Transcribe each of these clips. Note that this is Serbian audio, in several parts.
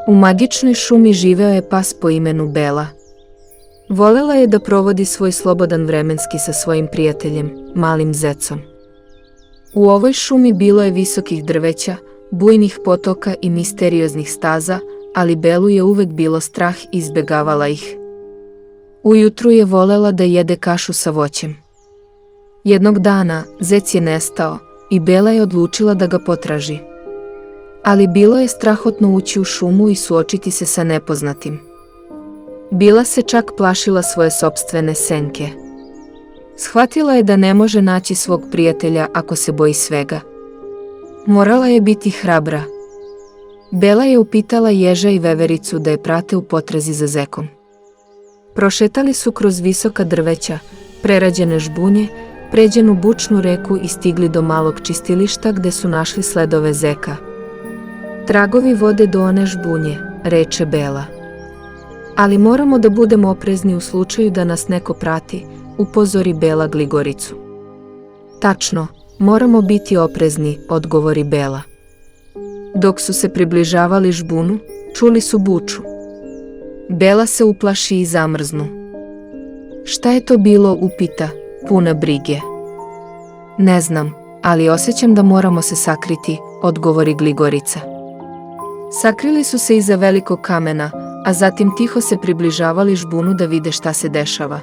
U magičnoj šumi živeo je pas po imenu Bela. Volela je da provodi svoj slobodan vremenski sa svojim prijateljem, malim zecom. U ovoj šumi bilo je visokih drveća, bujnih potoka i misterioznih staza, ali Belu je uvek bilo strah i izbegavala ih. Ujutru je volela da jede kašu sa voćem. Jednog dana zec je nestao i Bela je odlučila da ga potraži. Ali bilo je strahotno ući u šumu i suočiti se sa nepoznatim. Bila se čak plašila svoje sopstvene senke. Shvatila je da ne može naći svog prijatelja ako se boji svega. Morala je biti hrabra. Bela je upitala ježa i vevericu da je prate u potrazi za zekom. Prošetali su kroz visoka drveća, prerađene žbunje, pređenu bučnu reku i stigli do malog čistilišta gde su našli sledove zeka. Tragovi vode do one žbunje, reče Bela. Ali moramo da budemo oprezni u slučaju da nas neko prati, upozori Bela Gligoricu. Tačno, moramo biti oprezni, odgovori Bela. Dok su se približavali žbunu, čuli su buču. Bela se uplaši i zamrznu. Šta je to bilo, upita, puna brige. Ne znam, ali osjećam da moramo se sakriti, odgovori Gligorica. Sakrili su se iza velikog kamena, a zatim tiho se približavali žbunu da vide šta se dešava.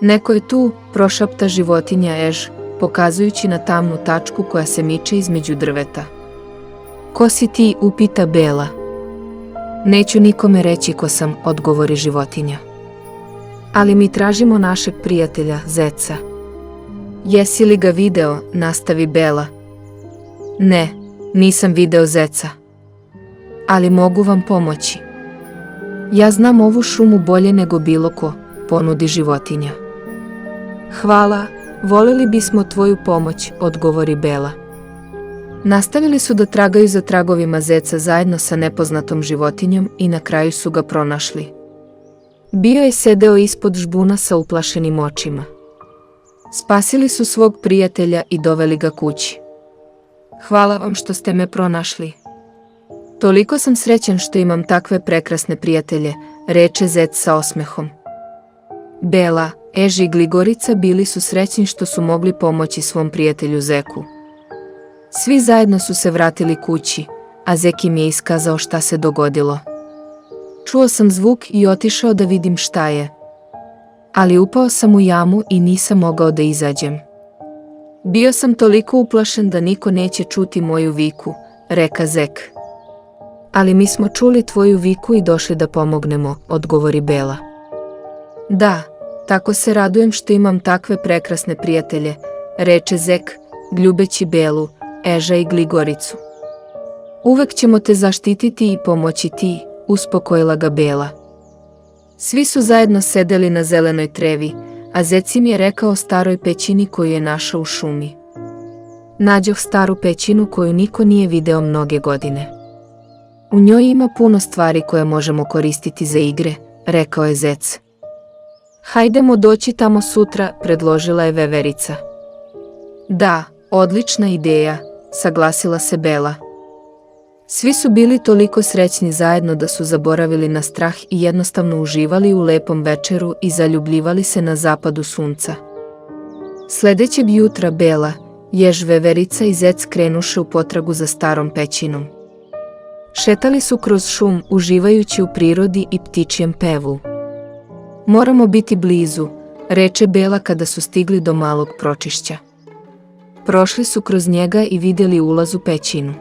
Neko je tu, prošapta životinja Ež, pokazujući na tamnu tačku koja se miče između drveta. Ko si ti, upita Bela. Neću nikome reći ko sam, odgovori životinja. Ali mi tražimo našeg prijatelja, zeca. Jesi li ga video, nastavi Bela. Ne, nisam video zeca. Ali mogu vam pomoći. Ja znam ovu šumu bolje nego bilo ko, ponudi životinja. Hvala, voleli bismo tvoju pomoć, odgovori Bela. Nastavili su da tragaju za tragovima zeca zajedno sa nepoznatom životinjom i na kraju su ga pronašli. Bio je sedeo ispod žbuna sa uplašenim očima. Spasili su svog prijatelja i doveli ga kući. Hvala vam što ste me pronašli. Toliko sam srećan što imam takve prekrasne prijatelje, reče zec sa osmehom. Bela, Ež i Gligorica bili su srećni što su mogli pomoći svom prijatelju zeku. Svi zajedno su se vratili kući, a zek im je iskazao šta se dogodilo. Čuo sam zvuk i otišao da vidim šta je. Ali upao sam u jamu i nisam mogao da izađem. Bio sam toliko uplašen da niko neće čuti moju viku, reka zek. Ali mi smo čuli tvoju viku i došli da pomognemo, odgovori Bela. Da, tako se radujem što imam takve prekrasne prijatelje, reče zek, ljubeći Belu, Eža i Gligoricu. Uvek ćemo te zaštititi i pomoći ti, uspokojila ga Bela. Svi su zajedno sedeli na zelenoj trevi, a zec im je rekao o staroj pećini koju je našao u šumi. Nađoh staru pećinu koju niko nije video mnoge godine. U njoj ima puno stvari koje možemo koristiti za igre, rekao je zec. Hajdemo doći tamo sutra, predložila je veverica. Da, odlična ideja, saglasila se Bela. Svi su bili toliko srećni zajedno da su zaboravili na strah i jednostavno uživali u lepom večeru i zaljubljivali se na zapadu sunca. Sledećeg jutra Bela, Jež, veverica i zec krenuše u potragu za starom pećinom. Šetali su kroz šum, uživajući u prirodi i ptičijem pevu. Moramo biti blizu, reče Bela kada su stigli do malog pročišća. Prošli su kroz njega i vidjeli ulaz u pećinu.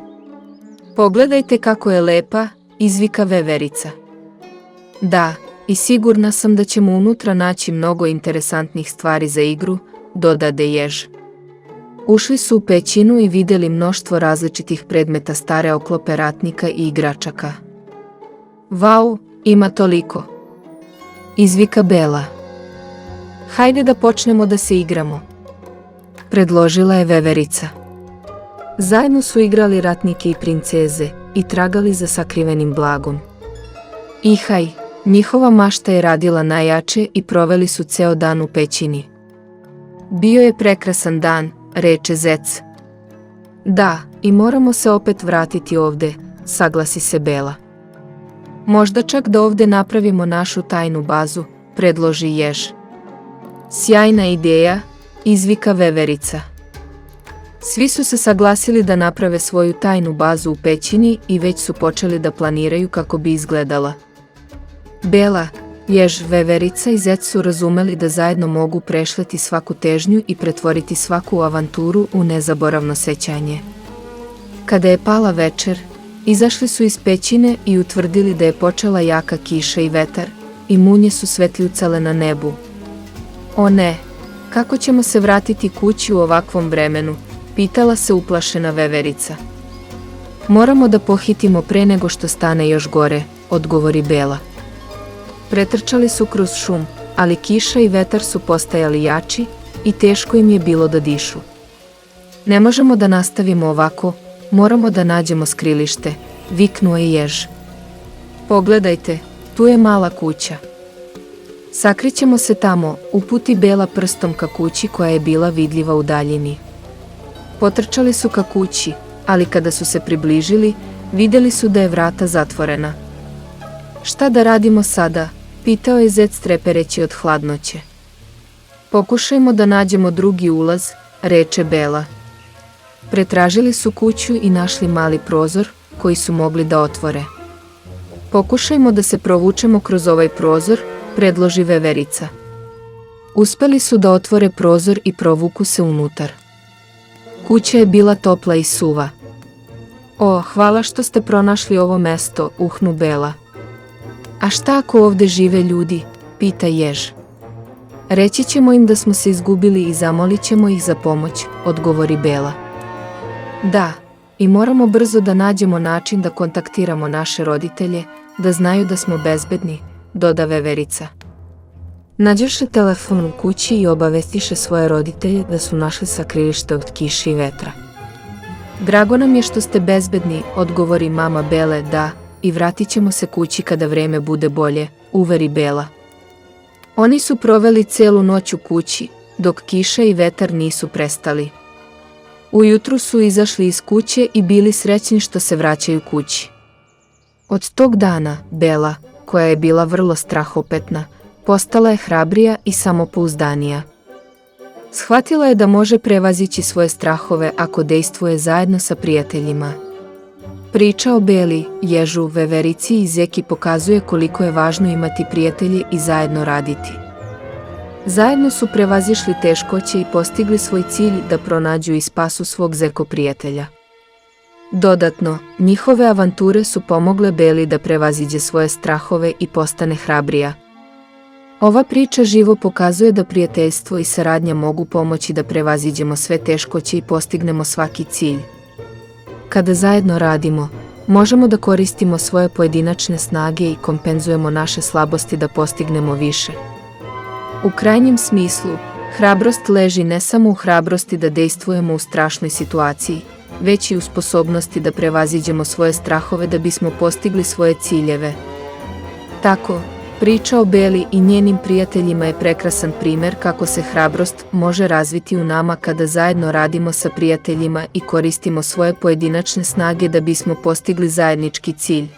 Pogledajte kako je lepa, izvika veverica. Da, i sigurna sam da ćemo unutra naći mnogo interesantnih stvari za igru, dodade Jež. Ušli su u pećinu i vidjeli mnoštvo različitih predmeta, stare oklope ratnika i igračaka. Vau, ima toliko, izvika Bela. Hajde da počnemo da se igramo, predložila je veverica. Zajedno su igrali ratnike i princeze i tragali za sakrivenim blagom. Ihaj, njihova mašta je radila najjače i proveli su ceo dan u pećini. Bio je prekrasan dan, reče zec. Da, i moramo se opet vratiti ovde, saglasi se Bela. Možda čak da ovde napravimo našu tajnu bazu, predloži jež. Sjajna ideja, izvika veverica. Svi su se saglasili da naprave svoju tajnu bazu u pećini i već su počeli da planiraju kako bi izgledala. Bela, jež, veverica i zec su razumeli da zajedno mogu prešleti svaku težnju i pretvoriti svaku avanturu u nezaboravno sećanje. Kada je pala večer, izašli su iz pećine i utvrdili da je počela jaka kiša i vetar, i munje su svetljucale na nebu. O ne, kako ćemo se vratiti kući u ovakvom vremenu, pitala se uplašena veverica. Moramo da pohitimo pre nego što stane još gore, odgovori Bela. Pretrčali su kroz šum, ali kiša i vetar su postajali jači i teško im je bilo da dišu. Ne možemo da nastavimo ovako, moramo da nađemo skrilište, viknuo je jež. Pogledajte, tu je mala kuća. Sakrićemo se tamo, uputi Bela prstom ka kući koja je bila vidljiva u daljini. Potrčali su ka kući, ali kada su se približili, vidjeli su da je vrata zatvorena. Šta da radimo sada, pitao je zec trepereći od hladnoće. Pokušajmo da nađemo drugi ulaz, reče Bela. Pretražili su kuću i našli mali prozor koji su mogli da otvore. Pokušajmo da se provučemo kroz ovaj prozor, predloži veverica. Uspeli su da otvore prozor i provuku se unutar. Kuća je bila topla i suva. O, hvala što ste pronašli ovo mesto, uhnu Bela. A šta ako ovde žive ljudi, pita jež. Reći ćemo im da smo se izgubili i zamolit ćemo ih za pomoć, odgovori Bela. Da, i moramo brzo da nađemo način da kontaktiramo naše roditelje, da znaju da smo bezbedni, doda veverica. Nađoše telefon u kući i obavestiše svoje roditelje da su našli sakrilište od kiše i vetra. Drago nam je što ste bezbedni, odgovori mama Bele, da, i vratit ćemo se kući kada vreme bude bolje, uveri Bela. Oni su proveli celu noć u kući, dok kiša i vetar nisu prestali. Ujutru su izašli iz kuće i bili srećni što se vraćaju kući. Od tog dana, Bela, koja je bila vrlo strahopetna, postala je hrabrija i samopouzdanija. Shvatila je da može prevazići svoje strahove ako dejstvuje zajedno sa prijateljima. Priča o Beli, ježu, veverici i zeki pokazuje koliko je važno imati prijatelje i zajedno raditi. Zajedno su prevazišli teškoće i postigli svoj cilj da pronađu i spasu svog zeko prijatelja. Dodatno, njihove avanture su pomogle Beli da prevaziđe svoje strahove i postane hrabrija. Ova priča živo pokazuje da prijateljstvo i saradnja mogu pomoći da prevaziđemo sve teškoće i postignemo svaki cilj. Kada zajedno radimo, možemo da koristimo svoje pojedinačne snage i kompenzujemo naše slabosti da postignemo više. U krajnjem smislu, hrabrost leži ne samo u hrabrosti da dejstvujemo u strašnoj situaciji, već i u sposobnosti da prevaziđemo svoje strahove da bismo postigli svoje ciljeve. Tako, priča o Beli i njenim prijateljima je prekrasan primer kako se hrabrost može razviti u nama kada zajedno radimo sa prijateljima i koristimo svoje pojedinačne snage da bismo postigli zajednički cilj.